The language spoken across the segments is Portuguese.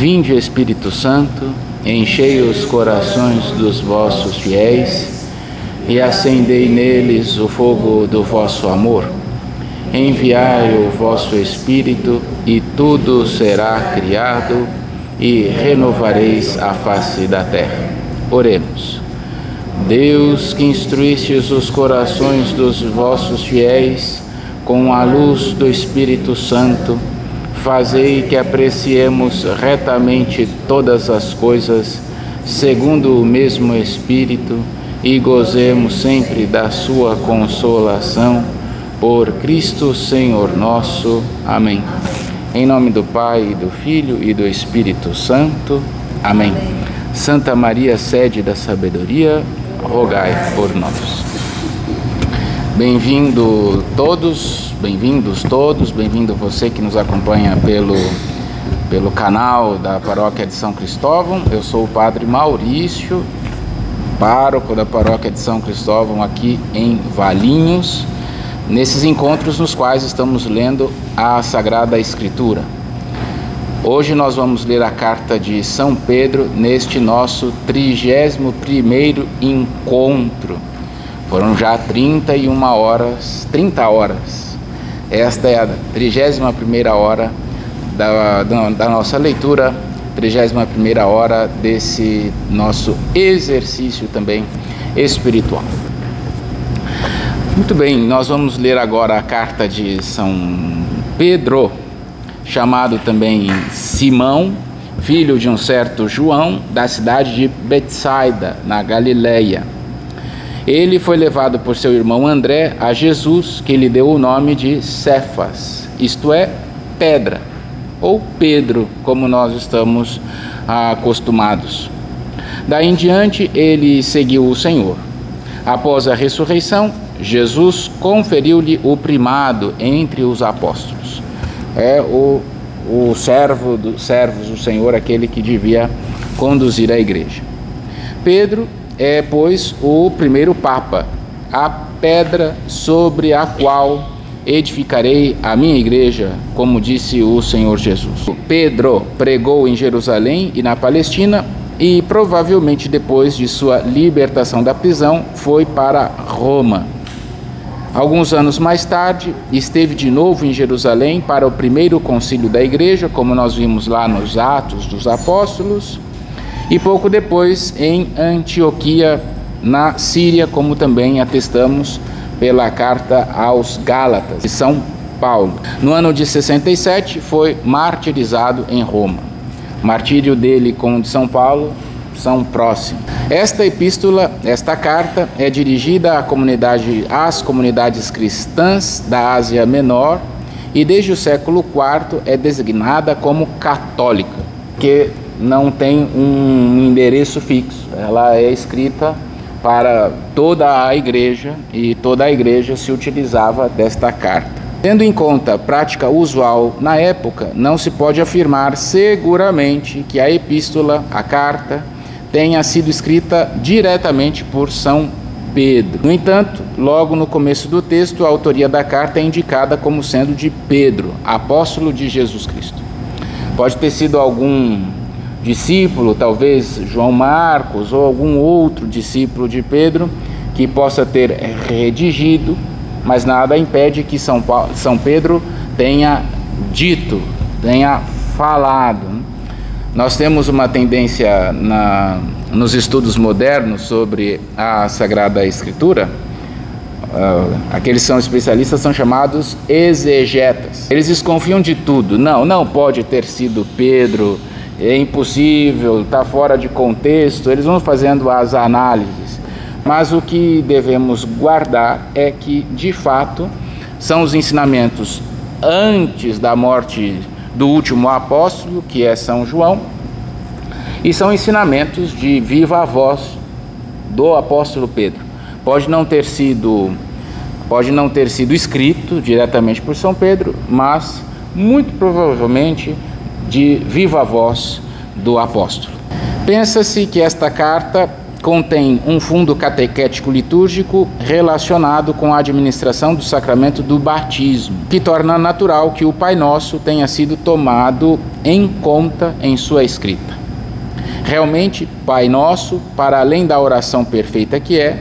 Vinde, Espírito Santo, enchei os corações dos vossos fiéis e acendei neles o fogo do vosso amor. Enviai o vosso Espírito e tudo será criado e renovareis a face da terra. Oremos. Deus, que instruístes os corações dos vossos fiéis com a luz do Espírito Santo, fazei que apreciemos retamente todas as coisas, segundo o mesmo Espírito, e gozemos sempre da sua consolação, por Cristo Senhor nosso. Amém. Em nome do Pai, do Filho e do Espírito Santo. Amém. Santa Maria, sede da sabedoria, rogai por nós. Bem-vindos todos, bem-vindo você que nos acompanha pelo canal da Paróquia de São Cristóvão. Eu sou o Padre Maurício, pároco da Paróquia de São Cristóvão aqui em Valinhos, nesses encontros nos quais estamos lendo a Sagrada Escritura. Hoje nós vamos ler a carta de São Pedro neste nosso 31º encontro. Foram já 30 horas. Esta é a 31ª hora da nossa leitura, 31ª hora desse nosso exercício também espiritual. Muito bem, nós vamos ler agora a carta de São Pedro, chamado também Simão, filho de um certo João, da cidade de Betsaida, na Galileia. Ele foi levado por seu irmão André a Jesus, que lhe deu o nome de Cefas, isto é, pedra, ou Pedro, como nós estamos acostumados. Daí em diante, ele seguiu o Senhor. Após a ressurreição, Jesus conferiu-lhe o primado entre os apóstolos. É o servo dos servos do Senhor, aquele que devia conduzir a igreja. Pedro é, pois, o primeiro Papa, a pedra sobre a qual edificarei a minha igreja, como disse o Senhor Jesus. Pedro pregou em Jerusalém e na Palestina, e provavelmente depois de sua libertação da prisão foi para Roma. Alguns anos mais tarde, esteve de novo em Jerusalém para o primeiro concílio da igreja, como nós vimos lá nos Atos dos Apóstolos, e pouco depois em Antioquia, na Síria, como também atestamos pela carta aos Gálatas de São Paulo. No ano de 67, foi martirizado em Roma. O martírio dele com o de São Paulo são próximos. Esta carta é dirigida às comunidades cristãs da Ásia Menor e desde o século IV é designada como católica, que não tem um endereço fixo. Ela é escrita para toda a igreja e toda a igreja se utilizava desta carta. Tendo em conta a prática usual na época, não se pode afirmar seguramente que a carta, tenha sido escrita diretamente por São Pedro. No entanto, logo no começo do texto, a autoria da carta é indicada como sendo de Pedro, apóstolo de Jesus Cristo. Pode ter sido algum discípulo, talvez João Marcos ou algum outro discípulo de Pedro, que possa ter redigido, mas nada impede que São Pedro tenha dito, tenha falado. Nós temos uma tendência nos estudos modernos sobre a Sagrada Escritura, aqueles que são especialistas são chamados exegetas. Eles desconfiam de tudo. Não pode ter sido Pedro, é impossível, está fora de contexto. Eles vão fazendo as análises. Mas o que devemos guardar é que, de fato, são os ensinamentos antes da morte do último apóstolo, que é São João, e são ensinamentos de viva voz do apóstolo Pedro. Pode não ter sido escrito diretamente por São Pedro, mas muito provavelmente de viva voz do apóstolo. Pensa-se que esta carta contém um fundo catequético litúrgico relacionado com a administração do sacramento do batismo, que torna natural que o Pai Nosso tenha sido tomado em conta em sua escrita. Realmente, Pai Nosso, para além da oração perfeita que é,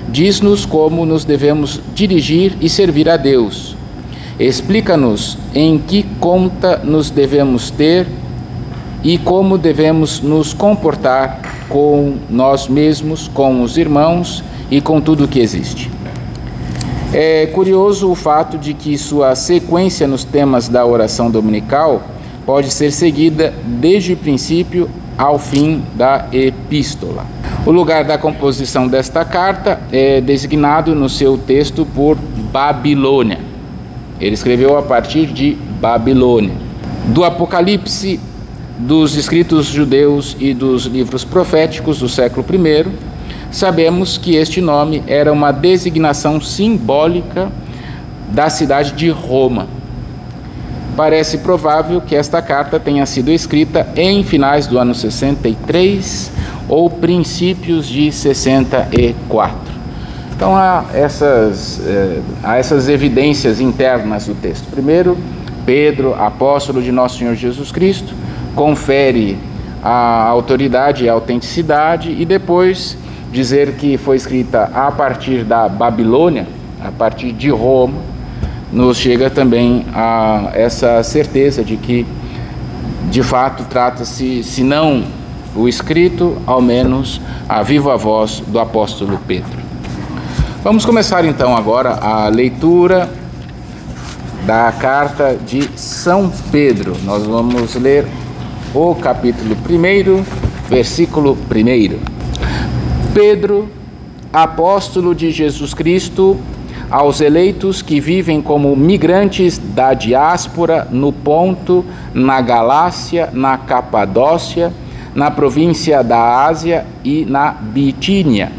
diz-nos como nos devemos dirigir e servir a Deus. Explica-nos em que conta nos devemos ter e como devemos nos comportar com nós mesmos, com os irmãos e com tudo o que existe. É curioso o fato de que sua sequência nos temas da oração dominical pode ser seguida desde o princípio ao fim da epístola. O lugar da composição desta carta é designado no seu texto por Babilônia. Ele escreveu a partir de Babilônia. Do Apocalipse, dos escritos judeus e dos livros proféticos do século I, sabemos que este nome era uma designação simbólica da cidade de Roma. Parece provável que esta carta tenha sido escrita em finais do ano 63 ou princípios de 64. Então há essas evidências internas do texto. Primeiro, Pedro, apóstolo de nosso Senhor Jesus Cristo, confere a autoridade e a autenticidade, e depois dizer que foi escrita a partir da Babilônia, a partir de Roma, nos chega também a essa certeza de que, de fato, trata-se, se não o escrito, ao menos a viva voz do apóstolo Pedro. Vamos começar então agora a leitura da carta de São Pedro. Nós vamos ler o capítulo 1, versículo 1. Pedro, apóstolo de Jesus Cristo, aos eleitos que vivem como migrantes da diáspora no Ponto, na Galácia, na Capadócia, na província da Ásia e na Bitínia,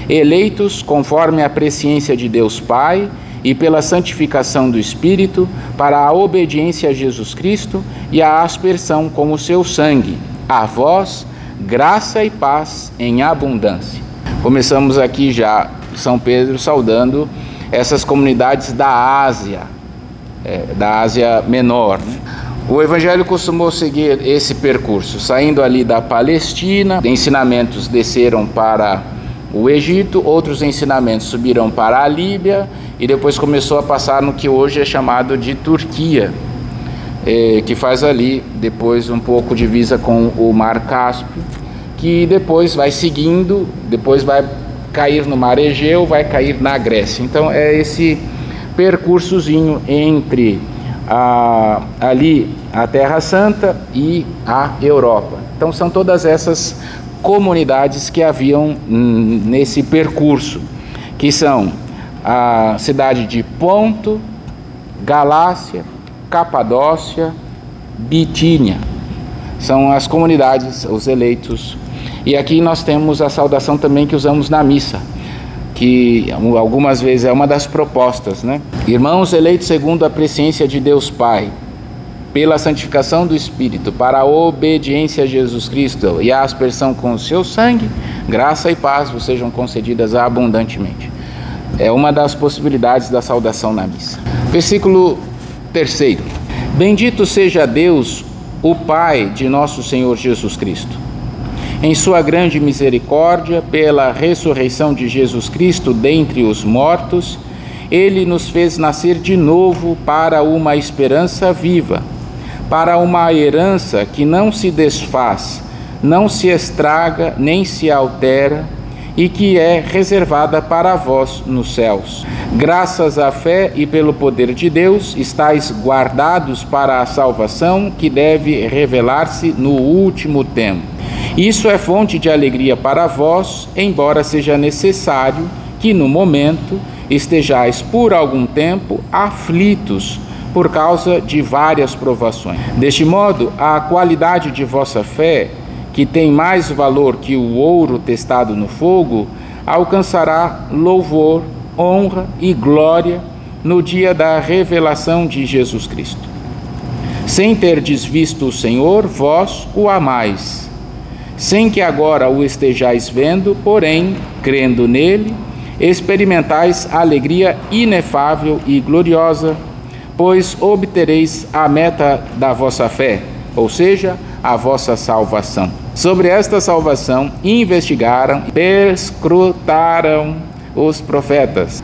eleitos conforme a presciência de Deus Pai e pela santificação do Espírito, para a obediência a Jesus Cristo e a aspersão com o seu sangue. A vós, graça e paz em abundância. Começamos aqui já São Pedro saudando essas comunidades da Ásia Menor, né? O Evangelho costumou seguir esse percurso, saindo ali da Palestina, ensinamentos desceram para o Egito, outros ensinamentos subiram para a Líbia e depois começou a passar no que hoje é chamado de Turquia, que faz ali depois um pouco divisa com o Mar Cáspio, que depois vai seguindo, depois vai cair no Mar Egeu, vai cair na Grécia. Então é esse percursozinho entre ali a Terra Santa e a Europa. Então são todas essas comunidades que haviam nesse percurso, que são a cidade de Ponto, Galácia, Capadócia, Bitínia. São as comunidades, os eleitos. E aqui nós temos a saudação também que usamos na missa, que algumas vezes é uma das propostas, né? Irmãos eleitos segundo a presciência de Deus Pai, pela santificação do Espírito, para a obediência a Jesus Cristo e a aspersão com o seu sangue, graça e paz vos sejam concedidas abundantemente. É uma das possibilidades da saudação na missa. Versículo 3. Bendito seja Deus, o Pai de nosso Senhor Jesus Cristo. Em sua grande misericórdia, pela ressurreição de Jesus Cristo dentre os mortos, Ele nos fez nascer de novo para uma esperança viva, para uma herança que não se desfaz, não se estraga, nem se altera, e que é reservada para vós nos céus. Graças à fé e pelo poder de Deus, estáis guardados para a salvação que deve revelar-se no último tempo. Isso é fonte de alegria para vós, embora seja necessário que no momento estejais por algum tempo aflitos por causa de várias provações. Deste modo, a qualidade de vossa fé, que tem mais valor que o ouro testado no fogo, alcançará louvor, honra e glória no dia da revelação de Jesus Cristo. Sem terdes visto o Senhor, vós o amais. sem que agora o estejais vendo, porém, crendo nele, experimentais a alegria inefável e gloriosa, pois obtereis a meta da vossa fé, ou seja, a vossa salvação. Sobre esta salvação investigaram, perscrutaram os profetas.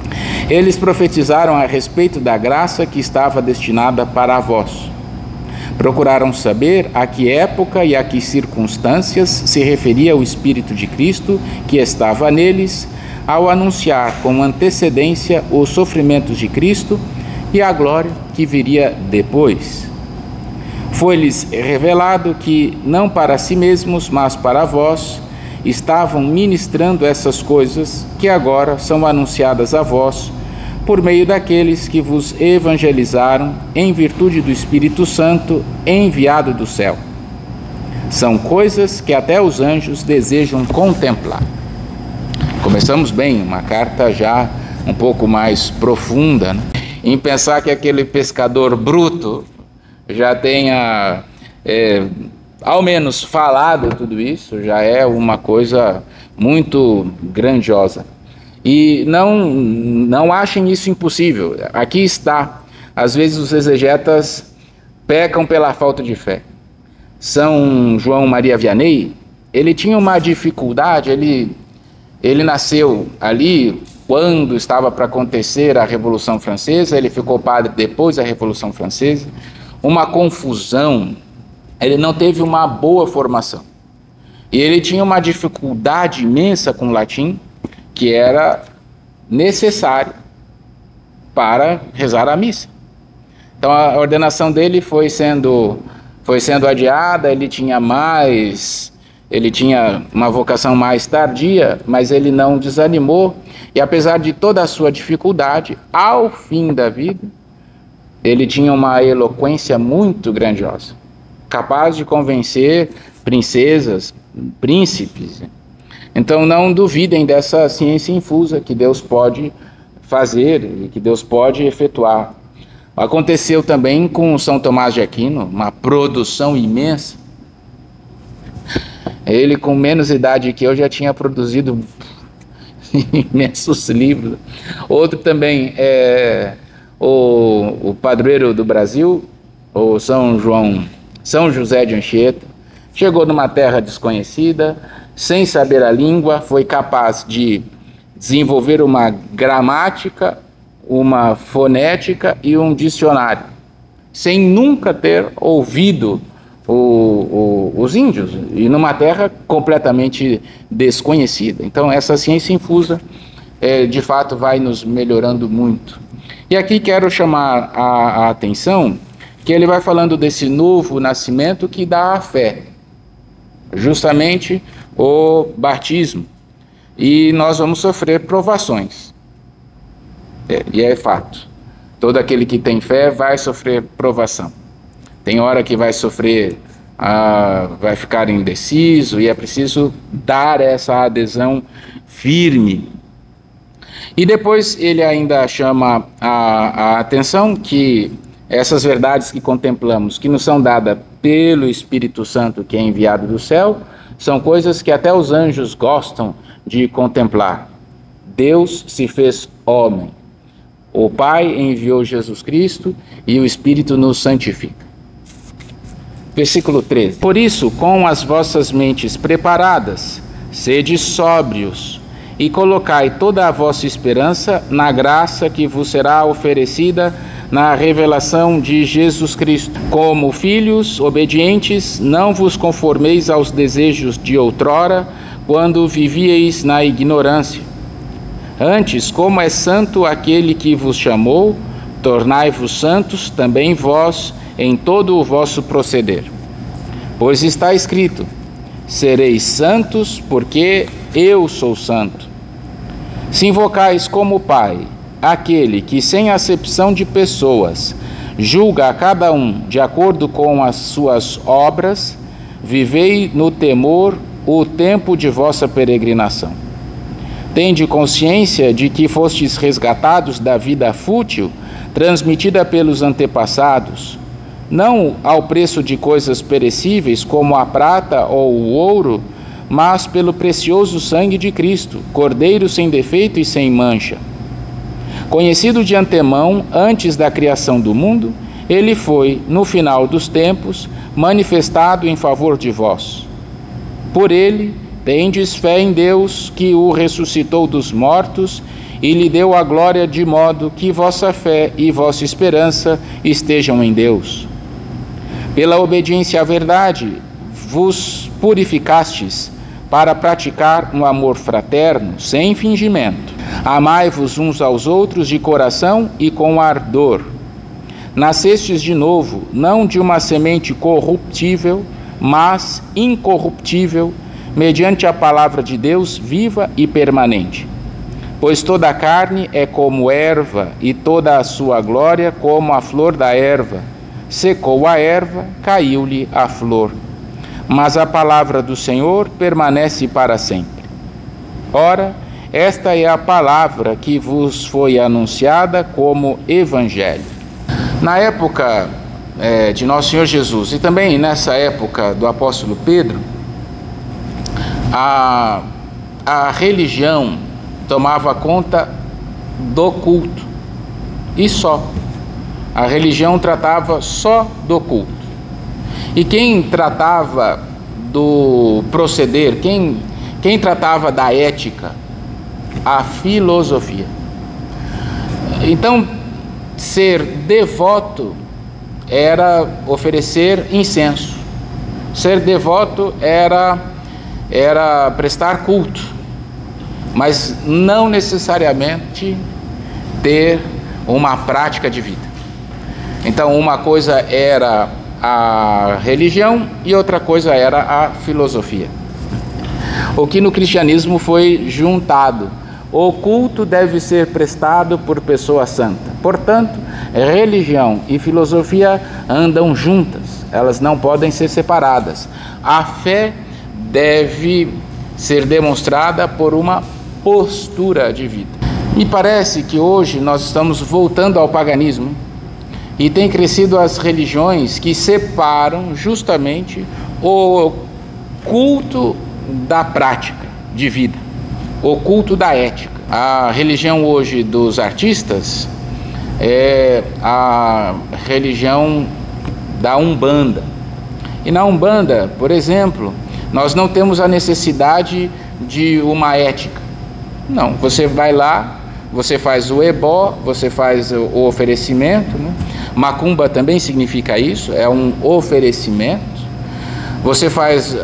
Eles profetizaram a respeito da graça que estava destinada para vós. Procuraram saber a que época e a que circunstâncias se referia o Espírito de Cristo que estava neles, ao anunciar com antecedência os sofrimentos de Cristo e a glória que viria depois. Foi-lhes revelado que, não para si mesmos, mas para vós, estavam ministrando essas coisas que agora são anunciadas a vós, por meio daqueles que vos evangelizaram em virtude do Espírito Santo enviado do céu. São coisas que até os anjos desejam contemplar. Começamos bem, uma carta já um pouco mais profunda, né? Em pensar que aquele pescador bruto já tenha, ao menos falado tudo isso, já é uma coisa muito grandiosa. E não achem isso impossível. Aqui está. Às vezes os exegetas pecam pela falta de fé. São João Maria Vianney, ele tinha uma dificuldade, ele nasceu ali quando estava para acontecer a Revolução Francesa, ele ficou padre depois da Revolução Francesa, uma confusão, ele não teve uma boa formação. E ele tinha uma dificuldade imensa com o latim, que era necessário para rezar a missa. Então a ordenação dele foi sendo adiada, ele tinha uma vocação mais tardia, mas ele não desanimou, e apesar de toda a sua dificuldade, ao fim da vida, ele tinha uma eloquência muito grandiosa, capaz de convencer princesas, príncipes. Então não duvidem dessa ciência infusa que Deus pode fazer e que Deus pode efetuar. Aconteceu também com São Tomás de Aquino, uma produção imensa. Ele, com menos idade que eu, já tinha produzido imensos livros. Outro também é o padroeiro do Brasil, o São José de Anchieta. Chegou numa terra desconhecida, sem saber a língua, foi capaz de desenvolver uma gramática, uma fonética e um dicionário, sem nunca ter ouvido os índios, e numa terra completamente desconhecida. Então essa ciência infusa de fato vai nos melhorando muito. E aqui quero chamar a atenção que ele vai falando desse novo nascimento que dá a fé, justamente o batismo, e nós vamos sofrer provações, e é fato. Todo aquele que tem fé vai sofrer provação. Tem hora que vai sofrer, vai ficar indeciso, e é preciso dar essa adesão firme. E depois ele ainda chama a atenção que essas verdades que contemplamos, que nos são dadas pelo Espírito Santo que é enviado do céu, são coisas que até os anjos gostam de contemplar. Deus se fez homem. O Pai enviou Jesus Cristo e o Espírito nos santifica. Versículo 13. Por isso, com as vossas mentes preparadas, sede sóbrios, e colocai toda a vossa esperança na graça que vos será oferecida na revelação de Jesus Cristo. Como filhos obedientes, não vos conformeis aos desejos de outrora, quando vivieis na ignorância. Antes, como é santo aquele que vos chamou, tornai-vos santos também vós em todo o vosso proceder. Pois está escrito: sereis santos, porque eu sou santo. Se invocais como Pai aquele que, sem acepção de pessoas, julga a cada um de acordo com as suas obras, vivei no temor o tempo de vossa peregrinação. Tende consciência de que fostes resgatados da vida fútil, transmitida pelos antepassados, não ao preço de coisas perecíveis como a prata ou o ouro, mas pelo precioso sangue de Cristo, Cordeiro sem defeito e sem mancha. Conhecido de antemão, antes da criação do mundo, ele foi, no final dos tempos, manifestado em favor de vós. Por ele, tendes fé em Deus, que o ressuscitou dos mortos e lhe deu a glória, de modo que vossa fé e vossa esperança estejam em Deus. Pela obediência à verdade, vos purificastes para praticar um amor fraterno, sem fingimento. Amai-vos uns aos outros de coração e com ardor. Nascestes de novo, não de uma semente corruptível, mas incorruptível, mediante a palavra de Deus viva e permanente. Pois toda a carne é como erva, e toda a sua glória como a flor da erva. Secou a erva, caiu-lhe a flor. Mas a palavra do Senhor permanece para sempre. Ora, esta é a palavra que vos foi anunciada como Evangelho. Na época de Nosso Senhor Jesus, e também nessa época do apóstolo Pedro, a religião tomava conta do culto, e só. A religião tratava só do culto. E quem tratava do proceder, quem tratava da ética? A filosofia. Então, ser devoto era oferecer incenso. Ser devoto era prestar culto, mas não necessariamente ter uma prática de vida. Então, uma coisa era a religião e outra coisa era a filosofia. O que no cristianismo foi juntado. O culto deve ser prestado por pessoa santa. Portanto, religião e filosofia andam juntas, elas não podem ser separadas. A fé deve ser demonstrada por uma postura de vida. Me parece que hoje nós estamos voltando ao paganismo e tem crescido as religiões que separam justamente o culto da prática de vida, o culto da ética. A religião hoje dos artistas é a religião da Umbanda. E na Umbanda, por exemplo, nós não temos a necessidade de uma ética. Não, você vai lá, você faz o ebó, você faz o oferecimento, né? Macumba também significa isso, é um oferecimento. Você faz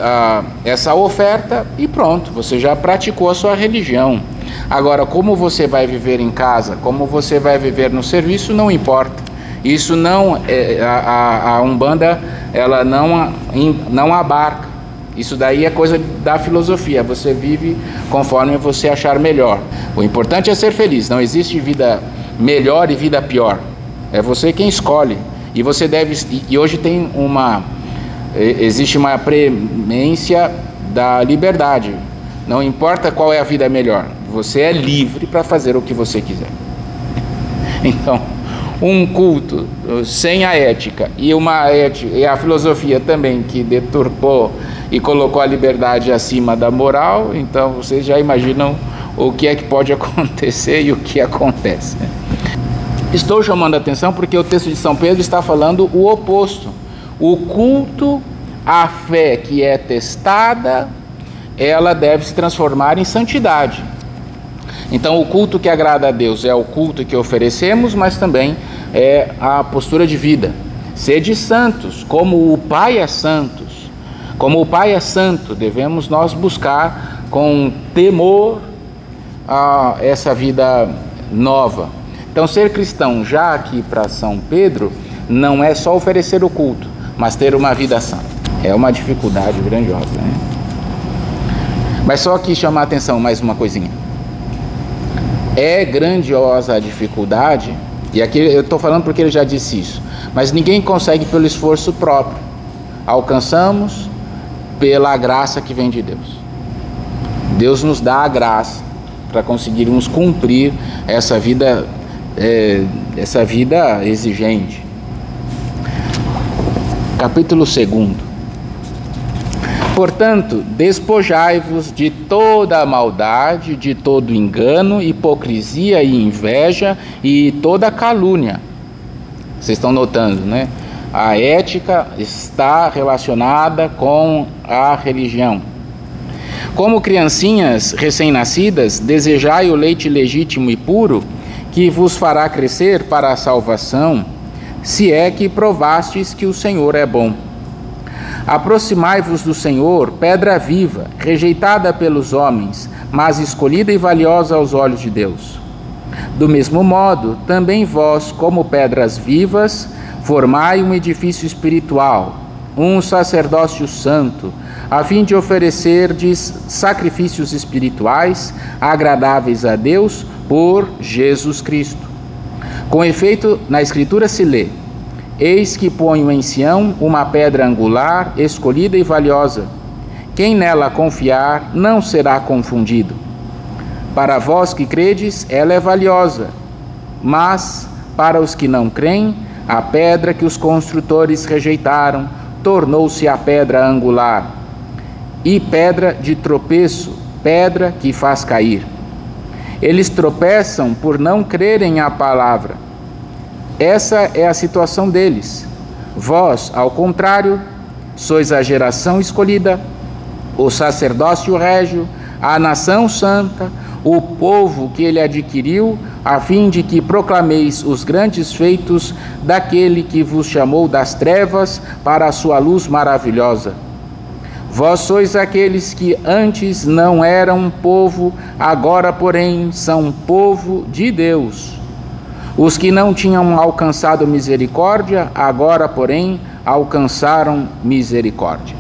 essa oferta e pronto, você já praticou a sua religião. Agora, como você vai viver em casa, como você vai viver no serviço, não importa. Isso não, a Umbanda, ela não abarca. Isso daí é coisa da filosofia, você vive conforme você achar melhor. O importante é ser feliz, não existe vida melhor e vida pior. É você quem escolhe. E você deve, e hoje existe uma premência da liberdade. Não importa qual é a vida melhor, você é livre para fazer o que você quiser. Então, um culto sem a ética e a filosofia também que deturpou e colocou a liberdade acima da moral, então vocês já imaginam o que é que pode acontecer e o que acontece. Estou chamando a atenção porque o texto de São Pedro está falando o oposto. O culto, a fé que é testada, ela deve se transformar em santidade. Então, o culto que agrada a Deus é o culto que oferecemos, mas também é a postura de vida. Sede santos, como o Pai é santos. Como o Pai é santo, devemos nós buscar com temor essa vida nova. Então, ser cristão, já aqui para São Pedro, não é só oferecer o culto, mas ter uma vida santa. É uma dificuldade grandiosa, né? Mas só aqui chamar a atenção, mais uma coisinha. É grandiosa a dificuldade, e aqui eu estou falando porque ele já disse isso, mas ninguém consegue pelo esforço próprio. Alcançamos pela graça que vem de Deus. Deus nos dá a graça para conseguirmos cumprir essa vida exigente. Capítulo 2. Portanto, despojai-vos de toda a maldade, de todo engano, hipocrisia e inveja e toda calúnia. Vocês estão notando, né? A ética está relacionada com a religião. Como criancinhas recém-nascidas, desejai o leite legítimo e puro, que vos fará crescer para a salvação, se é que provastes que o Senhor é bom. Aproximai-vos do Senhor, pedra viva, rejeitada pelos homens, mas escolhida e valiosa aos olhos de Deus. Do mesmo modo, também vós, como pedras vivas, formai um edifício espiritual, um sacerdócio santo, a fim de oferecerdes sacrifícios espirituais agradáveis a Deus por Jesus Cristo. Com efeito, na Escritura se lê: Eis que ponho em Sião uma pedra angular, escolhida e valiosa. Quem nela confiar não será confundido. Para vós que credes, ela é valiosa, mas para os que não creem, a pedra que os construtores rejeitaram tornou-se a pedra angular, e pedra de tropeço, pedra que faz cair. Eles tropeçam por não crerem à palavra. Essa é a situação deles. Vós, ao contrário, sois a geração escolhida, o sacerdócio régio, a nação santa, o povo que ele adquiriu, a fim de que proclameis os grandes feitos daquele que vos chamou das trevas para a sua luz maravilhosa. Vós sois aqueles que antes não eram povo, agora, porém, são povo de Deus. Os que não tinham alcançado misericórdia, agora, porém, alcançaram misericórdia.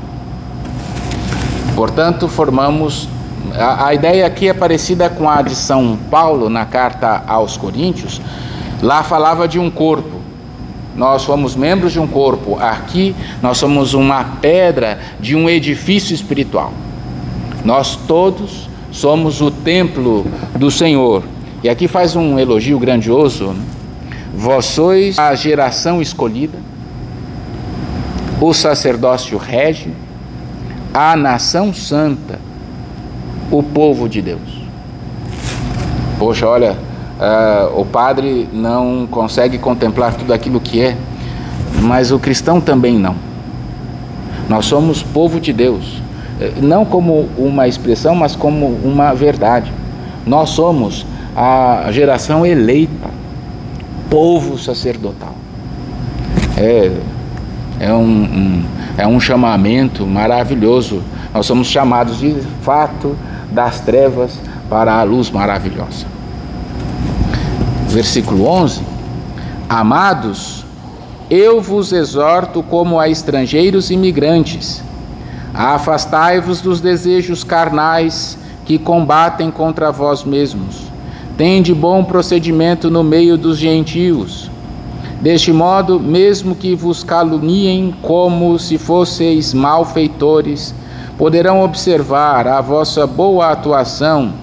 Portanto, formamos... A ideia aqui é parecida com a de São Paulo na carta aos Coríntios. Lá falava de um corpo. Nós somos membros de um corpo. Aqui nós somos uma pedra de um edifício espiritual. Nós todos somos o templo do Senhor. E aqui faz um elogio grandioso. Vós sois a geração escolhida, o sacerdócio régio, a nação santa, o povo de Deus. Poxa, olha, o padre não consegue contemplar tudo aquilo que é, mas o cristão também não. Nós somos povo de Deus, não como uma expressão, mas como uma verdade. Nós somos a geração eleita, povo sacerdotal. É um chamamento maravilhoso. Nós somos chamados de fato das trevas para a luz maravilhosa. Versículo 11: Amados, eu vos exorto como a estrangeiros e imigrantes, afastai-vos dos desejos carnais que combatem contra vós mesmos. Tende bom procedimento no meio dos gentios. Deste modo, mesmo que vos caluniem como se fosseis malfeitores, poderão observar a vossa boa atuação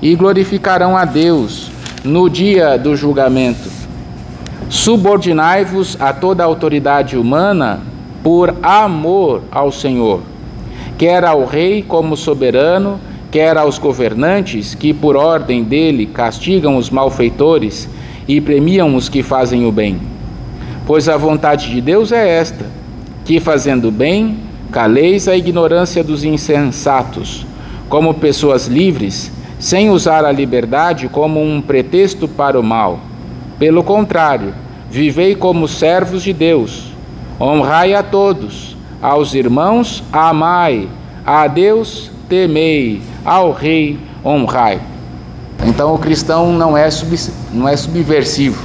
e glorificarão a Deus no dia do julgamento. Subordinai-vos a toda a autoridade humana por amor ao Senhor, quer ao rei como soberano, quer aos governantes que por ordem dele castigam os malfeitores e premiam os que fazem o bem. Pois a vontade de Deus é esta, que fazendo bem, caleis a ignorância dos insensatos, como pessoas livres, sem usar a liberdade como um pretexto para o mal. Pelo contrário, vivei como servos de Deus. Honrai a todos, aos irmãos amai, a Deus temei, ao rei honrai. Então o cristão não é subversivo.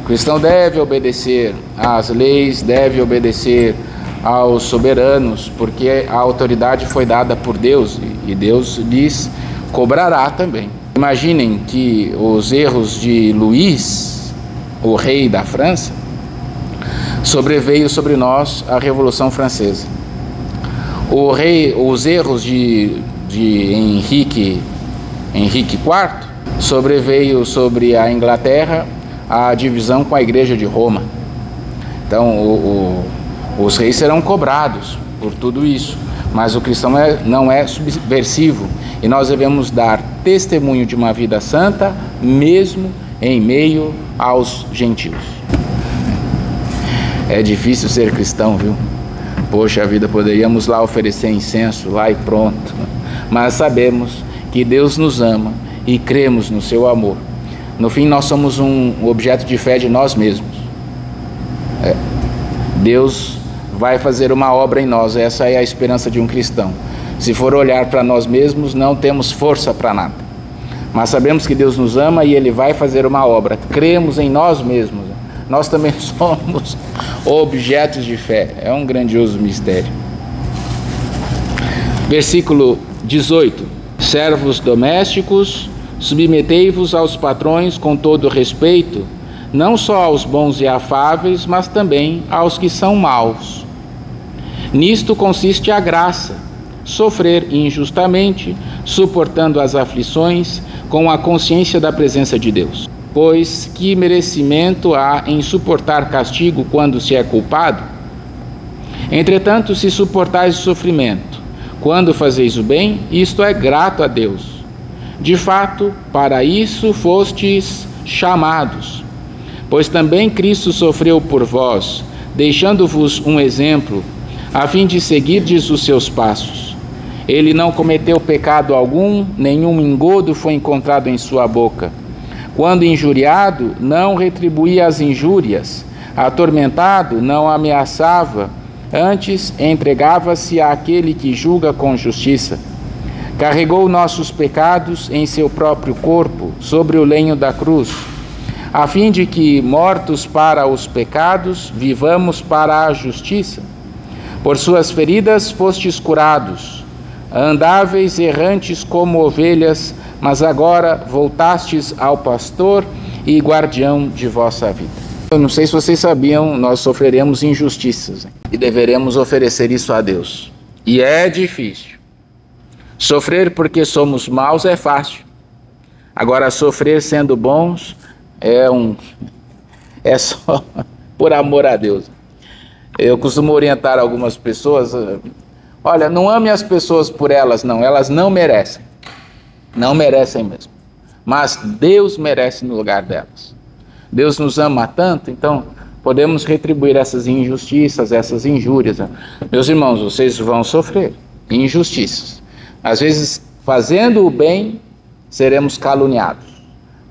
O cristão deve obedecer às leis, deve obedecer aos soberanos, porque a autoridade foi dada por Deus e Deus lhes cobrará também. Imaginem que os erros de Luís, o rei da França, sobreveio sobre nós a Revolução Francesa. Os erros de Henrique IV sobreveio sobre a Inglaterra a divisão com a Igreja de Roma. Então os reis serão cobrados por tudo isso, Mas o cristão não é subversivo, e nós devemos dar testemunho de uma vida santa, mesmo em meio aos gentios. É difícil ser cristão, viu? Poxa vida, poderíamos lá oferecer incenso, lá e pronto. Mas sabemos que Deus nos ama e cremos no seu amor. No fim, nós somos um objeto de fé de nós mesmos. Deus vai fazer uma obra em nós, essa é a esperança de um cristão. Se for olhar para nós mesmos, não temos força para nada. Mas sabemos que Deus nos ama e Ele vai fazer uma obra. Cremos em nós mesmos. Nós também somos objetos de fé. É um grandioso mistério. Versículo 18. Servos domésticos, submetei-vos aos patrões com todo respeito, não só aos bons e afáveis, mas também aos que são maus. Nisto consiste a graça, sofrer injustamente, suportando as aflições, com a consciência da presença de Deus. Pois que merecimento há em suportar castigo quando se é culpado? Entretanto, se suportais o sofrimento, quando fazeis o bem, isto é grato a Deus. De fato, para isso fostes chamados. Pois também Cristo sofreu por vós, deixando-vos um exemplo, a fim de seguirdes os seus passos. Ele não cometeu pecado algum, nenhum engodo foi encontrado em sua boca. Quando injuriado, não retribuía as injúrias. Atormentado, não ameaçava, antes entregava-se àquele que julga com justiça. Carregou nossos pecados em seu próprio corpo, sobre o lenho da cruz, a fim de que, mortos para os pecados, vivamos para a justiça. Por suas feridas fostes curados. Andáveis errantes como ovelhas, mas agora voltastes ao pastor e guardião de vossa vida. Eu não sei se vocês sabiam, nós sofreremos injustiças e deveremos oferecer isso a Deus. E é difícil. Sofrer porque somos maus é fácil. Agora, sofrer sendo bons é só por amor a Deus. Eu costumo orientar algumas pessoas: olha, não ame as pessoas por elas, não. Elas não merecem. Não merecem mesmo. Mas Deus merece no lugar delas. Deus nos ama tanto, então podemos retribuir essas injustiças, essas injúrias. Meus irmãos, vocês vão sofrer injustiças. Às vezes, fazendo o bem, seremos caluniados.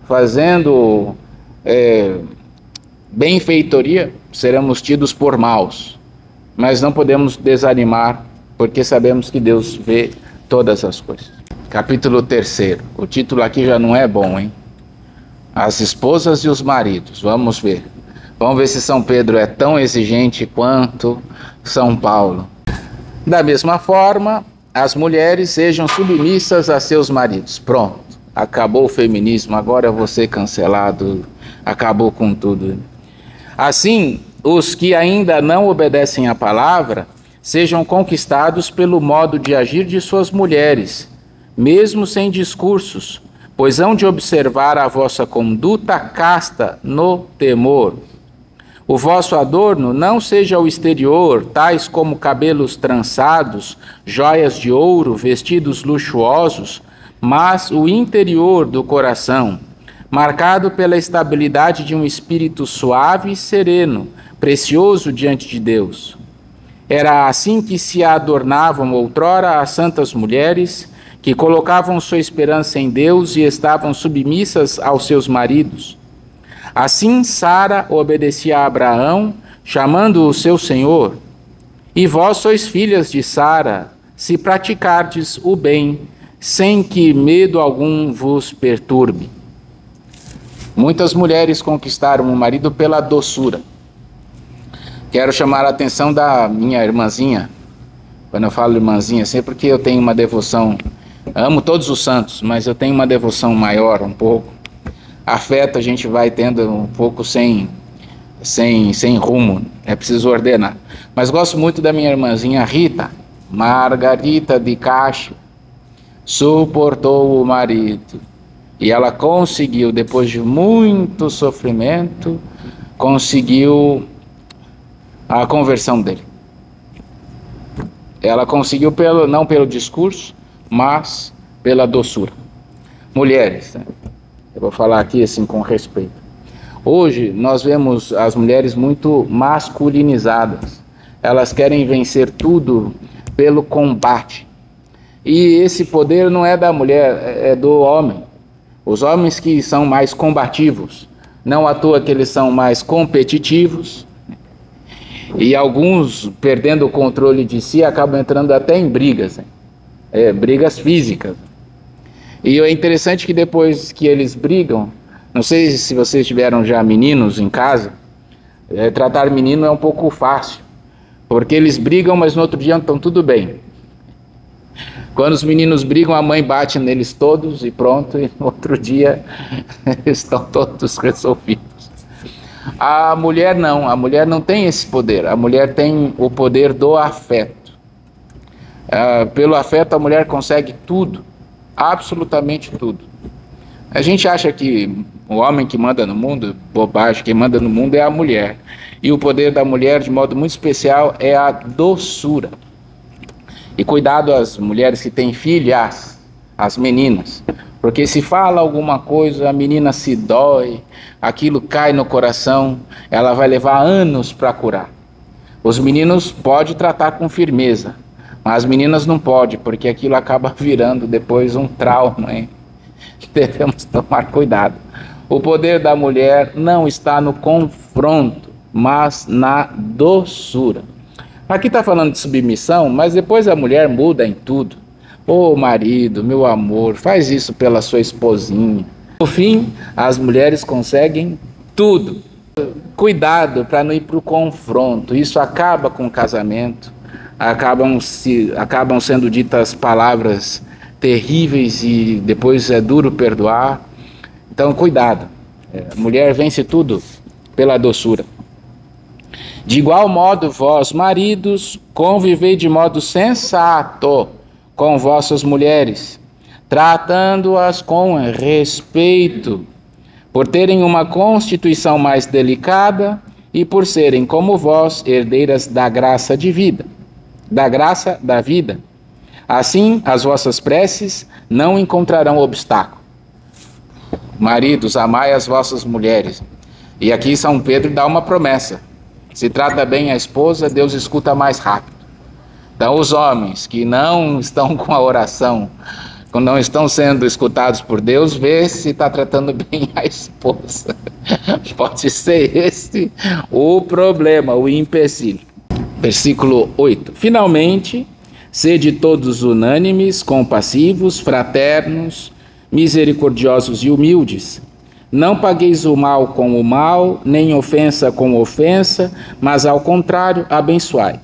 Fazendo benfeitoria, seremos tidos por maus. Mas não podemos desanimar, porque sabemos que Deus vê todas as coisas. Capítulo 3. O título aqui já não é bom, hein? As esposas e os maridos. Vamos ver. Vamos ver se São Pedro é tão exigente quanto São Paulo. Da mesma forma, as mulheres sejam submissas a seus maridos. Pronto. Acabou o feminismo, agora eu vou ser cancelado. Acabou com tudo. Assim, os que ainda não obedecem à palavra, sejam conquistados pelo modo de agir de suas mulheres, mesmo sem discursos, pois hão de observar a vossa conduta casta no temor. O vosso adorno não seja o exterior, tais como cabelos trançados, joias de ouro, vestidos luxuosos, mas o interior do coração, marcado pela estabilidade de um espírito suave e sereno, precioso diante de Deus. Era assim que se adornavam outrora as santas mulheres, que colocavam sua esperança em Deus e estavam submissas aos seus maridos. Assim Sara obedecia a Abraão, chamando-o seu senhor. E vós sois filhas de Sara, se praticardes o bem, sem que medo algum vos perturbe. Muitas mulheres conquistaram o marido pela doçura. Quero chamar a atenção da minha irmãzinha. Quando eu falo irmãzinha, assim, é porque eu tenho uma devoção. Amo todos os santos, mas eu tenho uma devoção maior, um pouco. Afeto a gente vai tendo um pouco sem rumo. É preciso ordenar. Mas gosto muito da minha irmãzinha Rita. Margarita de Castro suportou o marido. E ela conseguiu, depois de muito sofrimento, conseguiu a conversão dele. Ela conseguiu não pelo discurso, mas pela doçura. Mulheres, né? Eu vou falar aqui assim com respeito. Hoje nós vemos as mulheres muito masculinizadas. Elas querem vencer tudo pelo combate. E esse poder não é da mulher, é do homem. Os homens que são mais combativos, não à toa que eles são mais competitivos, e alguns, perdendo o controle de si, acabam entrando até em brigas, né? Brigas físicas. E é interessante que depois que eles brigam, não sei se vocês tiveram já meninos em casa, tratar menino é um pouco fácil, porque eles brigam, mas no outro dia estão tudo bem. Quando os meninos brigam, a mãe bate neles todos e pronto, e no outro dia estão todos resolvidos. A mulher não tem esse poder, a mulher tem o poder do afeto. Pelo afeto a mulher consegue tudo, absolutamente tudo. A gente acha que o homem que manda no mundo, bobagem, quem manda no mundo é a mulher. E o poder da mulher, de modo muito especial, é a doçura. E cuidado às mulheres que têm filhas, as meninas, porque se fala alguma coisa, a menina se dói, aquilo cai no coração, ela vai levar anos para curar. Os meninos podem tratar com firmeza, mas as meninas não podem, porque aquilo acaba virando depois um trauma, hein? Devemos tomar cuidado. O poder da mulher não está no confronto, mas na doçura. Aqui está falando de submissão, mas depois a mulher muda em tudo. Ô marido, meu amor, faz isso pela sua esposinha. No fim, as mulheres conseguem tudo. Cuidado para não ir para o confronto, isso acaba com o casamento, acabam sendo ditas palavras terríveis e depois é duro perdoar. Então cuidado, a mulher vence tudo pela doçura. De igual modo, vós, maridos, convivei de modo sensato com vossas mulheres, tratando-as com respeito, por terem uma constituição mais delicada e por serem, como vós, herdeiras da graça de vida, da graça da vida. Assim, as vossas preces não encontrarão obstáculo. Maridos, amai as vossas mulheres. E aqui São Pedro dá uma promessa. Se trata bem a esposa, Deus escuta mais rápido. Então os homens que não estão com a oração, que não estão sendo escutados por Deus, vê se está tratando bem a esposa. Pode ser esse o problema, o empecilho. Versículo 8. Finalmente, sede todos unânimes, compassivos, fraternos, misericordiosos e humildes. Não pagueis o mal com o mal, nem ofensa com ofensa, mas ao contrário, abençoai.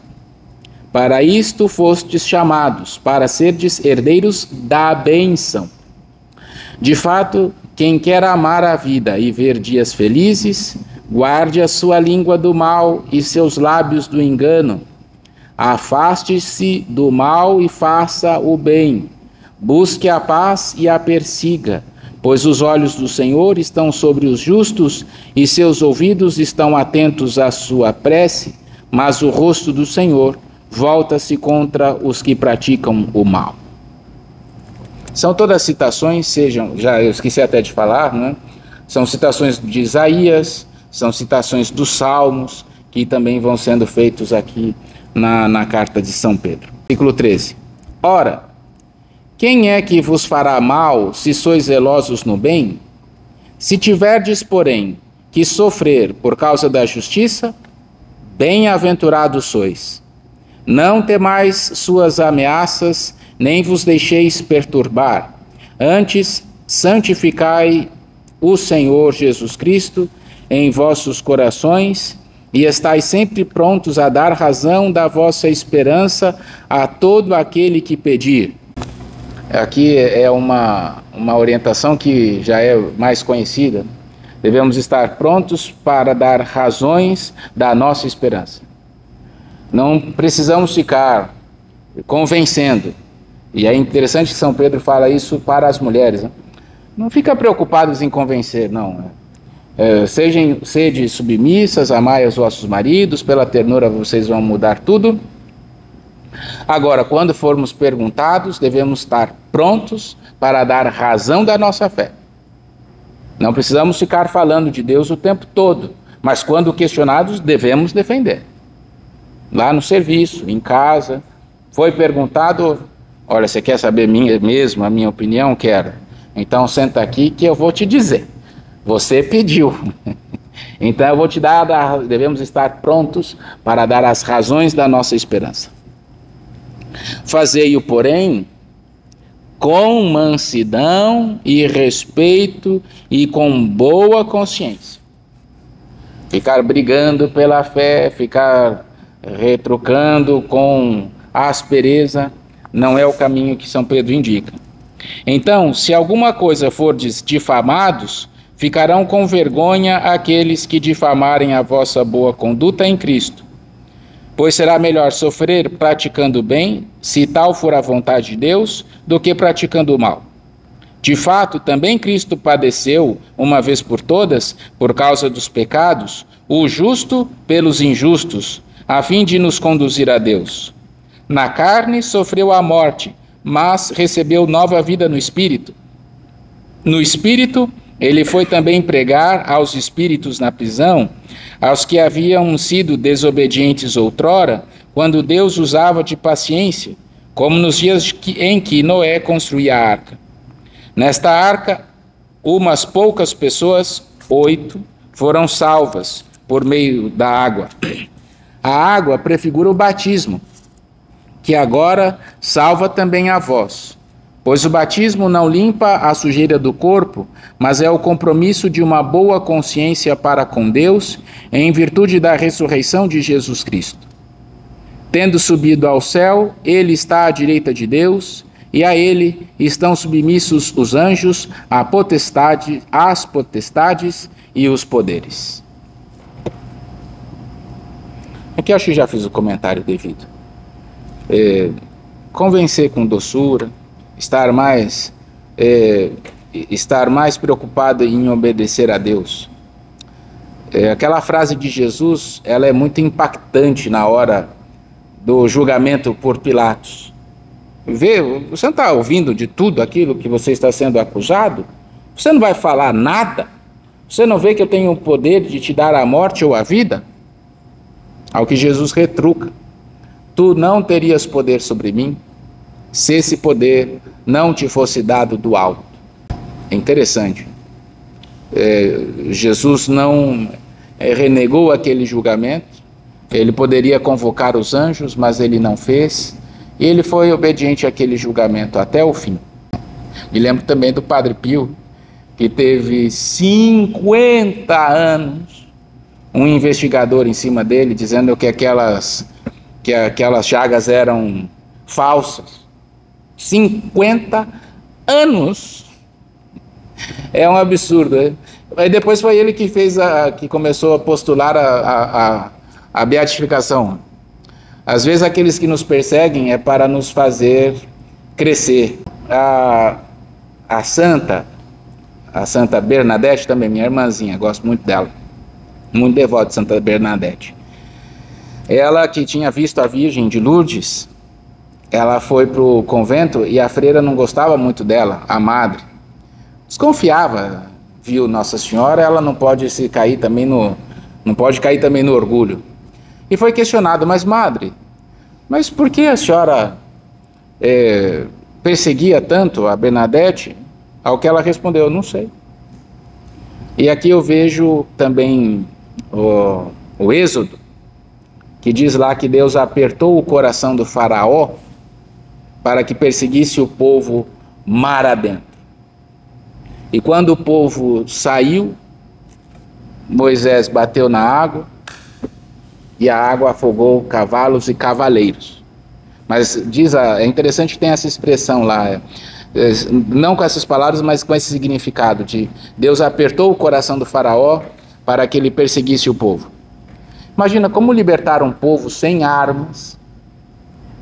Para isto fostes chamados, para serdes herdeiros da bênção. De fato, quem quer amar a vida e ver dias felizes, guarde a sua língua do mal e seus lábios do engano. Afaste-se do mal e faça o bem. Busque a paz e a persiga. Pois os olhos do Senhor estão sobre os justos e seus ouvidos estão atentos à sua prece, mas o rosto do Senhor volta-se contra os que praticam o mal. São todas citações, já eu esqueci até de falar, né? São citações de Isaías, são citações dos Salmos, que também vão sendo feitos aqui na carta de São Pedro. Versículo 13. Ora, quem é que vos fará mal, se sois zelosos no bem? Se tiverdes, porém, que sofrer por causa da justiça, bem-aventurados sois. Não temais suas ameaças, nem vos deixeis perturbar. Antes, santificai o Senhor Jesus Cristo em vossos corações, e estais sempre prontos a dar razão da vossa esperança a todo aquele que pedir. Aqui é uma orientação que já é mais conhecida. Devemos estar prontos para dar razões da nossa esperança. Não precisamos ficar convencendo. E é interessante que São Pedro fala isso para as mulheres, né? Não fica preocupados em convencer, não. Sede submissas, amai os vossos maridos, pela ternura vocês vão mudar tudo. Agora, quando formos perguntados, devemos estar prontos para dar razão da nossa fé. Não precisamos ficar falando de Deus o tempo todo, mas quando questionados, devemos defender. Lá no serviço, em casa, foi perguntado: olha, você quer saber mesmo a minha opinião? Quero. Então senta aqui que eu vou te dizer. Você pediu. Então eu vou te dar, devemos estar prontos para dar as razões da nossa esperança. Fazei-o, porém, com mansidão e respeito e com boa consciência. Ficar brigando pela fé, ficar retrucando com aspereza, não é o caminho que São Pedro indica. Então, se alguma coisa fordes difamados, ficarão com vergonha aqueles que difamarem a vossa boa conduta em Cristo. Pois será melhor sofrer praticando o bem, se tal for a vontade de Deus, do que praticando o mal. De fato, também Cristo padeceu, uma vez por todas, por causa dos pecados, o justo pelos injustos, a fim de nos conduzir a Deus. Na carne sofreu a morte, mas recebeu nova vida no Espírito. No Espírito, ele foi também pregar aos espíritos na prisão, aos que haviam sido desobedientes outrora, quando Deus usava de paciência, como nos dias em que Noé construía a arca. Nesta arca, umas poucas pessoas, 8, foram salvas por meio da água. A água prefigura o batismo, que agora salva também a vós. Pois o batismo não limpa a sujeira do corpo, mas é o compromisso de uma boa consciência para com Deus, em virtude da ressurreição de Jesus Cristo. Tendo subido ao céu, ele está à direita de Deus, e a ele estão submissos os anjos, as potestades e os poderes. Aqui acho que já fiz o comentário devido. Convencer com doçura, estar mais preocupado em obedecer a Deus. Aquela frase de Jesus, ela é muito impactante na hora do julgamento por Pilatos. Você não está ouvindo de tudo aquilo que você está sendo acusado? Você não vai falar nada? Você não vê que eu tenho o poder de te dar a morte ou a vida? Ao que Jesus retruca: tu não terias poder sobre mim, se esse poder não te fosse dado do alto. É interessante. Jesus não renegou aquele julgamento. Ele poderia convocar os anjos, mas ele não fez. E ele foi obediente àquele julgamento até o fim. Me lembro também do Padre Pio, que teve 50 anos, um investigador em cima dele, dizendo que aquelas chagas eram falsas. 50 anos! É um absurdo, né? Aí depois foi ele que que começou a postular a beatificação. Às vezes aqueles que nos perseguem é para nos fazer crescer. A Santa Bernadette também, minha irmãzinha, gosto muito dela, muito devota de Santa Bernadette. Ela que tinha visto a Virgem de Lourdes, ela foi para o convento e a freira não gostava muito dela, a madre. Desconfiava, viu Nossa Senhora, ela não pode cair também no orgulho. E foi questionado: mas madre, mas por que a senhora perseguia tanto a Bernadette? Ao que ela respondeu: não sei. E aqui eu vejo também o Êxodo, que diz lá que Deus apertou o coração do faraó para que perseguisse o povo mar adentro. E quando o povo saiu, Moisés bateu na água e a água afogou cavalos e cavaleiros. Mas é interessante que tem essa expressão lá, não com essas palavras, mas com esse significado de Deus apertou o coração do faraó para que ele perseguisse o povo. Imagina como libertar um povo sem armas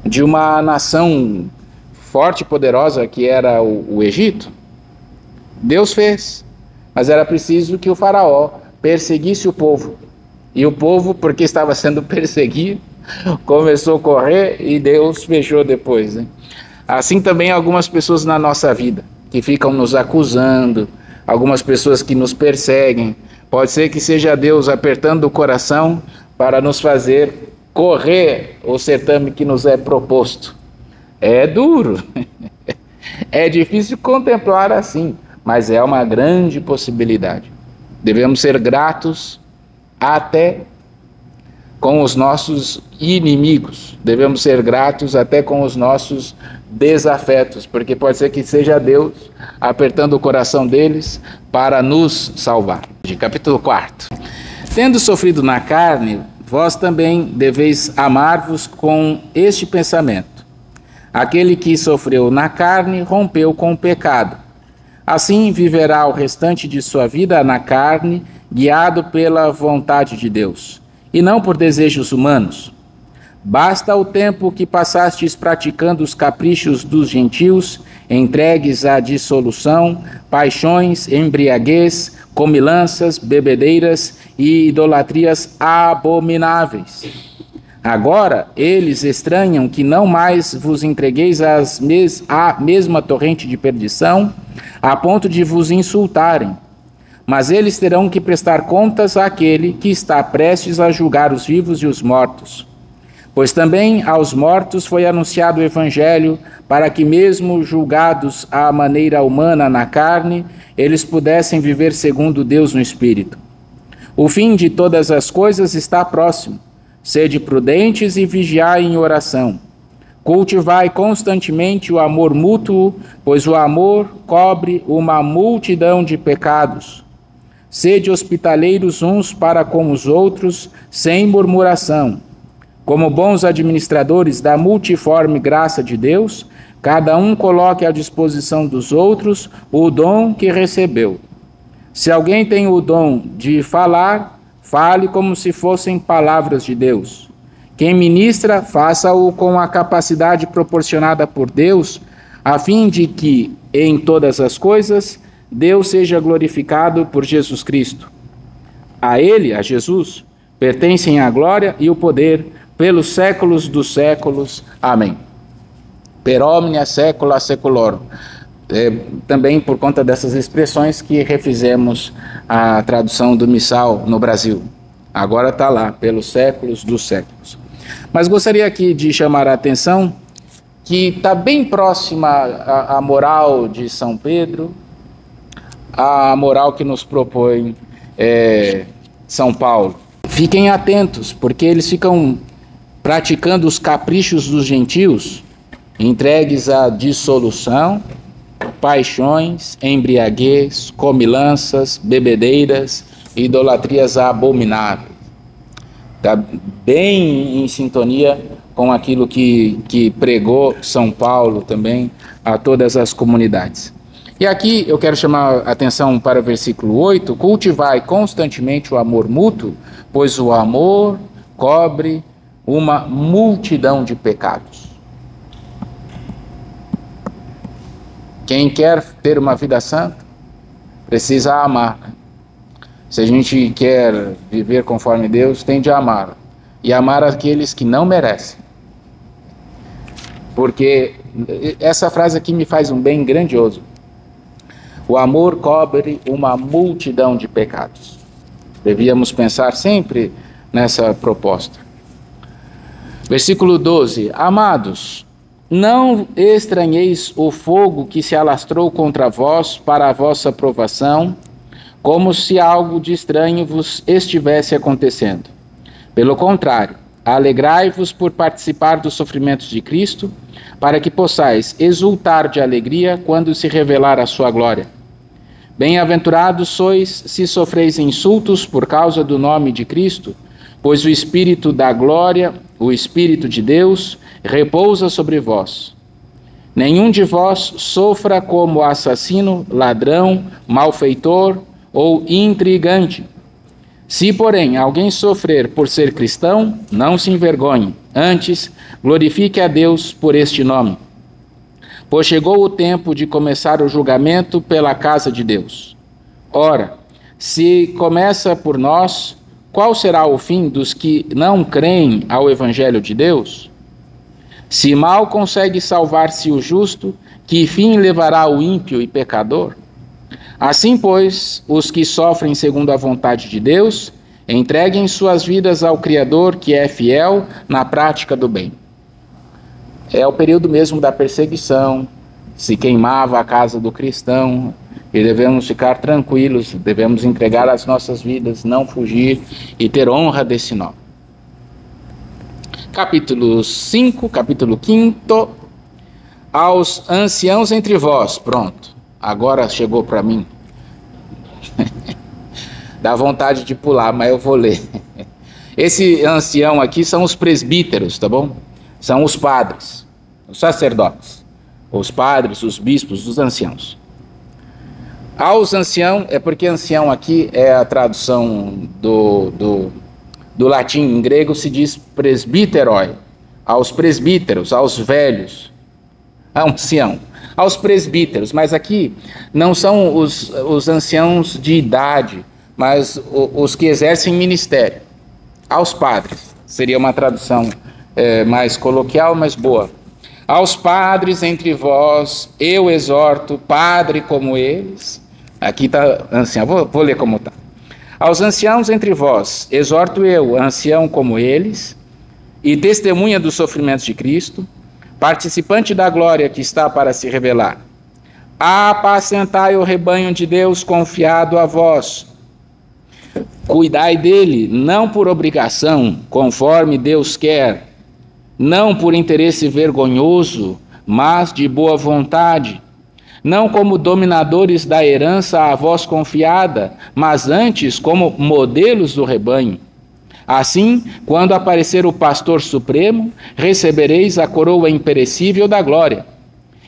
de uma nação forte e poderosa que era o Egito. Deus fez, mas era preciso que o faraó perseguisse o povo. E o povo, porque estava sendo perseguido, começou a correr e Deus fechou depois, né? Assim também algumas pessoas na nossa vida, que ficam nos acusando, algumas pessoas que nos perseguem, pode ser que seja Deus apertando o coração para nos fazer correr o certame que nos é proposto. É duro, é difícil contemplar assim, mas é uma grande possibilidade. Devemos ser gratos até com os nossos inimigos, devemos ser gratos até com os nossos desafetos, porque pode ser que seja Deus apertando o coração deles para nos salvar. Capítulo 4. Tendo sofrido na carne, vós também deveis amar-vos com este pensamento. Aquele que sofreu na carne rompeu com o pecado. Assim viverá o restante de sua vida na carne, guiado pela vontade de Deus, e não por desejos humanos. Basta o tempo que passastes praticando os caprichos dos gentios, entregues à dissolução, paixões, embriaguez, comilanças, bebedeiras e idolatrias abomináveis. Agora eles estranham que não mais vos entregueis à mesma torrente de perdição, a ponto de vos insultarem. Mas eles terão que prestar contas àquele que está prestes a julgar os vivos e os mortos. Pois também aos mortos foi anunciado o Evangelho, para que mesmo julgados à maneira humana na carne, eles pudessem viver segundo Deus no Espírito. O fim de todas as coisas está próximo. Sede prudentes e vigiai em oração. Cultivai constantemente o amor mútuo, pois o amor cobre uma multidão de pecados. Sede hospitaleiros uns para com os outros, sem murmuração. Como bons administradores da multiforme graça de Deus, cada um coloque à disposição dos outros o dom que recebeu. Se alguém tem o dom de falar, fale como se fossem palavras de Deus. Quem ministra, faça-o com a capacidade proporcionada por Deus, a fim de que, em todas as coisas, Deus seja glorificado por Jesus Cristo. A Ele, a Jesus, pertencem a glória e o poder pelos séculos dos séculos. Amém. Per omnia saecula saeculorum. Também por conta dessas expressões que refizemos a tradução do missal no Brasil. Agora está lá, pelos séculos dos séculos. Mas gostaria aqui de chamar a atenção que está bem próxima à moral de São Pedro, a moral que nos propõe São Paulo. Fiquem atentos, porque eles ficam praticando os caprichos dos gentios, entregues à dissolução, paixões, embriaguez, comilanças, bebedeiras, idolatrias abomináveis. Está bem em sintonia com aquilo que pregou São Paulo também a todas as comunidades. E aqui eu quero chamar a atenção para o versículo 8, cultivai constantemente o amor mútuo, pois o amor cobre uma multidão de pecados. Quem quer ter uma vida santa, precisa amar. Se a gente quer viver conforme Deus, tem de amar. E amar aqueles que não merecem. Porque essa frase aqui me faz um bem grandioso. O amor cobre uma multidão de pecados. Devíamos pensar sempre nessa proposta. Versículo 12. Amados, não estranheis o fogo que se alastrou contra vós para a vossa provação, como se algo de estranho vos estivesse acontecendo. Pelo contrário, alegrai-vos por participar dos sofrimentos de Cristo, para que possais exultar de alegria quando se revelar a sua glória. Bem-aventurados sois se sofreis insultos por causa do nome de Cristo, pois o Espírito da glória, o Espírito de Deus, repousa sobre vós. Nenhum de vós sofra como assassino, ladrão, malfeitor ou intrigante. Se, porém, alguém sofrer por ser cristão, não se envergonhe, antes glorifique a Deus por este nome. Pois chegou o tempo de começar o julgamento pela casa de Deus. Ora, se começa por nós, qual será o fim dos que não creem ao Evangelho de Deus? Se mal consegue salvar-se o justo, que fim levará o ímpio e pecador? Assim, pois, os que sofrem segundo a vontade de Deus, entreguem suas vidas ao Criador, que é fiel na prática do bem. É o período mesmo da perseguição, se queimava a casa do cristão, e devemos ficar tranquilos, devemos entregar as nossas vidas, não fugir e ter honra desse nome. Capítulo 5, capítulo 5, aos anciãos entre vós. Pronto, agora chegou para mim. Dá vontade de pular, mas eu vou ler. Esse ancião aqui são os presbíteros, tá bom? São os padres, os sacerdotes, os padres, os bispos, os anciãos. Aos anciãos, é porque ancião aqui é a tradução do latim. Em grego se diz presbíteroi, aos presbíteros, aos velhos, ancião, aos presbíteros, mas aqui não são os anciãos de idade, mas os que exercem ministério, aos padres, seria uma tradução mais coloquial, mas boa. Aos padres entre vós, eu exorto, padre como eles. Aqui está ancião, vou ler como está. Aos anciãos entre vós, exorto eu, ancião como eles, e testemunha dos sofrimentos de Cristo, participante da glória que está para se revelar. Apacentai o rebanho de Deus confiado a vós. Cuidai dele, não por obrigação, conforme Deus quer, não por interesse vergonhoso, mas de boa vontade, não como dominadores da herança a vós confiada, mas antes como modelos do rebanho. Assim, quando aparecer o pastor supremo, recebereis a coroa imperecível da glória.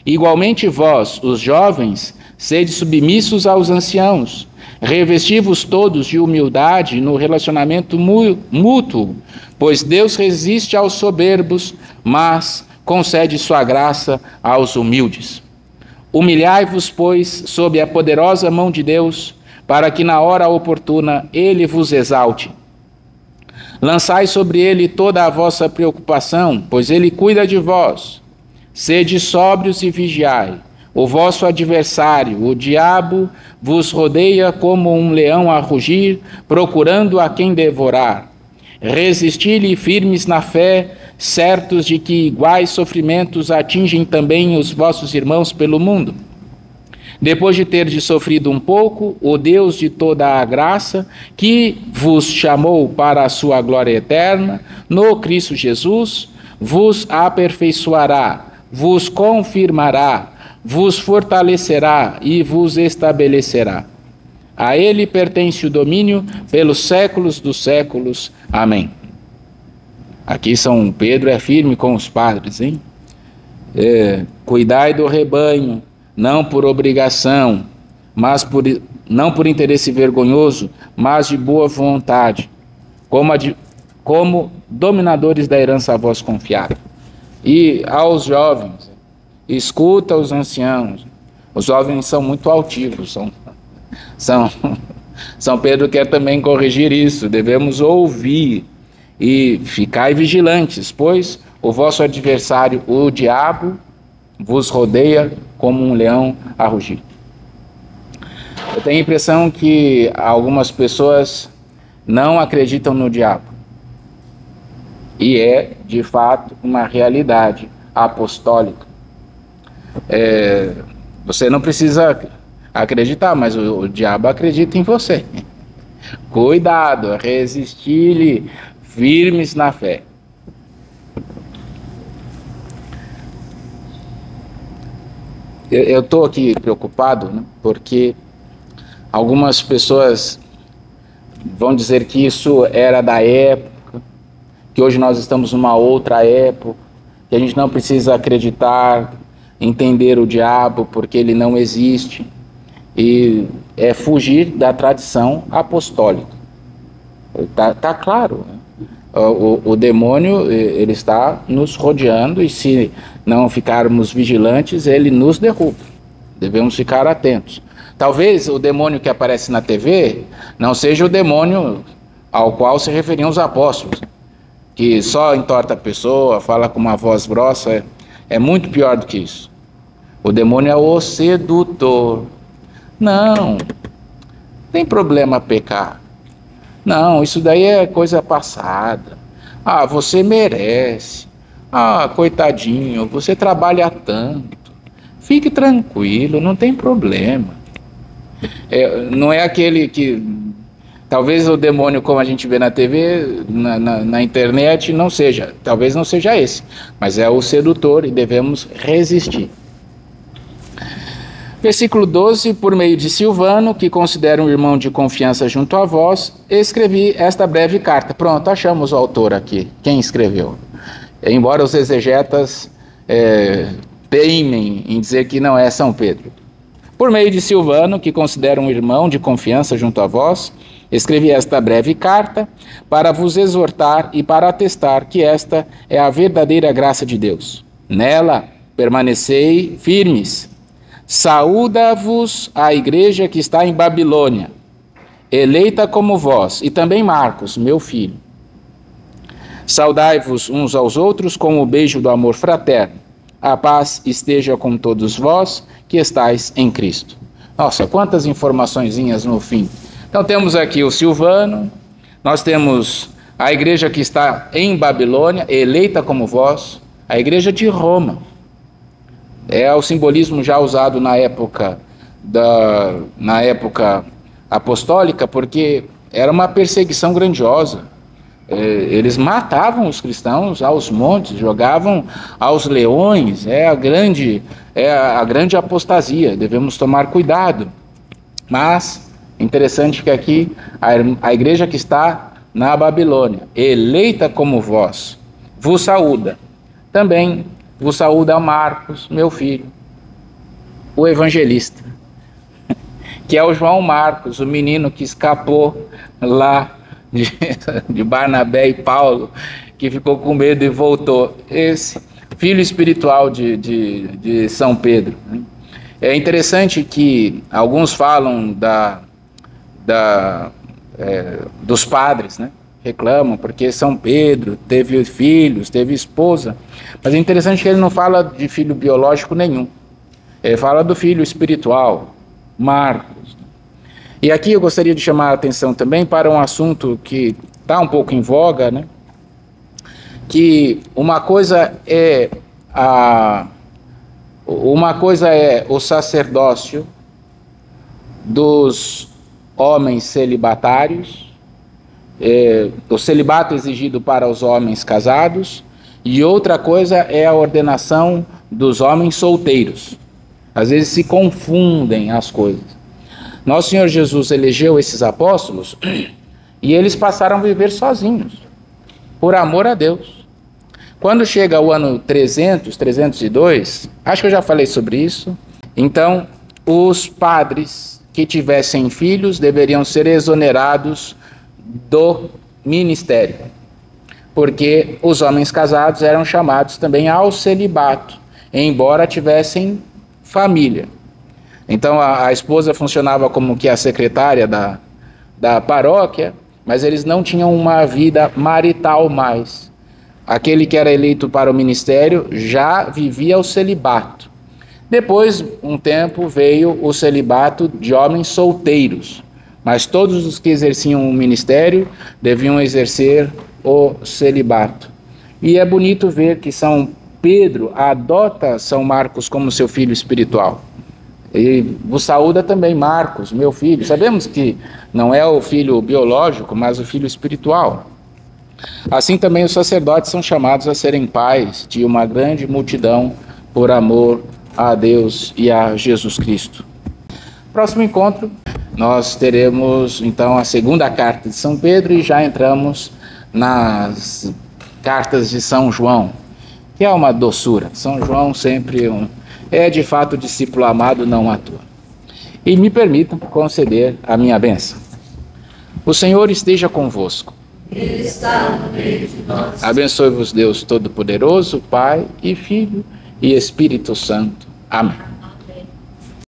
Igualmente vós, os jovens, sede submissos aos anciãos, revesti-vos todos de humildade no relacionamento mútuo, pois Deus resiste aos soberbos, mas concede sua graça aos humildes. Humilhai-vos, pois, sob a poderosa mão de Deus, para que na hora oportuna ele vos exalte. Lançai sobre ele toda a vossa preocupação, pois ele cuida de vós. Sede sóbrios e vigiai. O vosso adversário, o diabo, vos rodeia como um leão a rugir, procurando a quem devorar. Resisti-lhe firmes na fé, certos de que iguais sofrimentos atingem também os vossos irmãos pelo mundo. Depois de terdes sofrido um pouco, o Deus de toda a graça, que vos chamou para a sua glória eterna, no Cristo Jesus, vos aperfeiçoará, vos confirmará, vos fortalecerá e vos estabelecerá. A ele pertence o domínio pelos séculos dos séculos. Amém. Aqui São Pedro é firme com os padres, hein? Cuidai do rebanho, não por obrigação, mas não por interesse vergonhoso, mas de boa vontade, como dominadores da herança a vós confiada. E aos jovens, escuta os anciãos. Os jovens são muito altivos, São Pedro quer também corrigir isso. Devemos ouvir e ficai vigilantes, pois o vosso adversário, o diabo, vos rodeia como um leão a rugir. Eu tenho a impressão que algumas pessoas não acreditam no diabo. E é, de fato, uma realidade apostólica. Você não precisa acreditar, mas o diabo acredita em você. Cuidado, resistir-lhe firmes na fé. Eu estou aqui preocupado, né, porque algumas pessoas vão dizer que isso era da época, que hoje nós estamos numa outra época, que a gente não precisa acreditar, entender o diabo porque ele não existe, e é fugir da tradição apostólica. Tá claro, né? O demônio, ele está nos rodeando, e se não ficarmos vigilantes, ele nos derruba. Devemos ficar atentos. Talvez o demônio que aparece na TV não seja o demônio ao qual se referiam os apóstolos, que só entorta a pessoa, fala com uma voz grossa. É muito pior do que isso. O demônio é o sedutor. Não tem problema pecar. Não, isso daí é coisa passada. Ah, você merece. Ah, coitadinho, você trabalha tanto. Fique tranquilo, não tem problema. Não é aquele que... Talvez o demônio, como a gente vê na TV, na internet, não seja. Talvez não seja esse. Mas é o sedutor e devemos resistir. Versículo 12, por meio de Silvano, que considero um irmão de confiança junto a vós, escrevi esta breve carta. Pronto, achamos o autor aqui, quem escreveu. Embora os exegetas teimem em dizer que não é São Pedro. Por meio de Silvano, que considero um irmão de confiança junto a vós, escrevi esta breve carta para vos exortar e para atestar que esta é a verdadeira graça de Deus. Nela permanecei firmes. Saúda-vos a igreja que está em Babilônia, eleita como vós, e também Marcos, meu filho. Saudai-vos uns aos outros com o beijo do amor fraterno. A paz esteja com todos vós que estáis em Cristo. Nossa, quantas informaçõezinhas no fim. Então temos aqui o Silvano, nós temos a igreja que está em Babilônia, eleita como vós, a igreja de Roma. É o simbolismo já usado na época apostólica, porque era uma perseguição grandiosa. Eles matavam os cristãos aos montes, jogavam aos leões. É a grande apostasia, devemos tomar cuidado. Mas interessante que aqui a igreja que está na Babilônia, eleita como vós, vos saúda. Também vos saúda Marcos, meu filho, o evangelista, que é o João Marcos, o menino que escapou lá de Barnabé e Paulo, que ficou com medo e voltou. Esse filho espiritual de São Pedro. É interessante que alguns falam dos padres, né? Reclamam porque São Pedro teve filhos, teve esposa, mas é interessante que ele não fala de filho biológico nenhum, ele fala do filho espiritual, Marcos. E aqui eu gostaria de chamar a atenção também para um assunto que está um pouco em voga, né? Que uma coisa é o sacerdócio dos homens celibatários, o celibato exigido para os homens casados, e outra coisa é a ordenação dos homens solteiros. Às vezes se confundem as coisas. Nosso Senhor Jesus elegeu esses apóstolos e eles passaram a viver sozinhos, por amor a Deus. Quando chega o ano 302, acho que eu já falei sobre isso, então os padres que tivessem filhos deveriam ser exonerados do ministério, porque os homens casados eram chamados também ao celibato, embora tivessem família. Então a esposa funcionava como que a secretária da paróquia, mas eles não tinham uma vida marital mais. Aquele que era eleito para o ministério já vivia o celibato. Depois, um tempo, veio o celibato de homens solteiros, mas todos os que exerciam o ministério deviam exercer o celibato. E é bonito ver que São Pedro adota São Marcos como seu filho espiritual. E vos saúda também Marcos, meu filho. Sabemos que não é o filho biológico, mas o filho espiritual. Assim também os sacerdotes são chamados a serem pais de uma grande multidão por amor a Deus e a Jesus Cristo. Próximo encontro, nós teremos então a segunda carta de São Pedro e já entramos nas cartas de São João, que é uma doçura. São João sempre é de fato discípulo amado, não à toa. E me permitam conceder a minha bênção. O Senhor esteja convosco. Ele está no meio de nós. Abençoe-vos Deus Todo-Poderoso, Pai e Filho e Espírito Santo. Amém.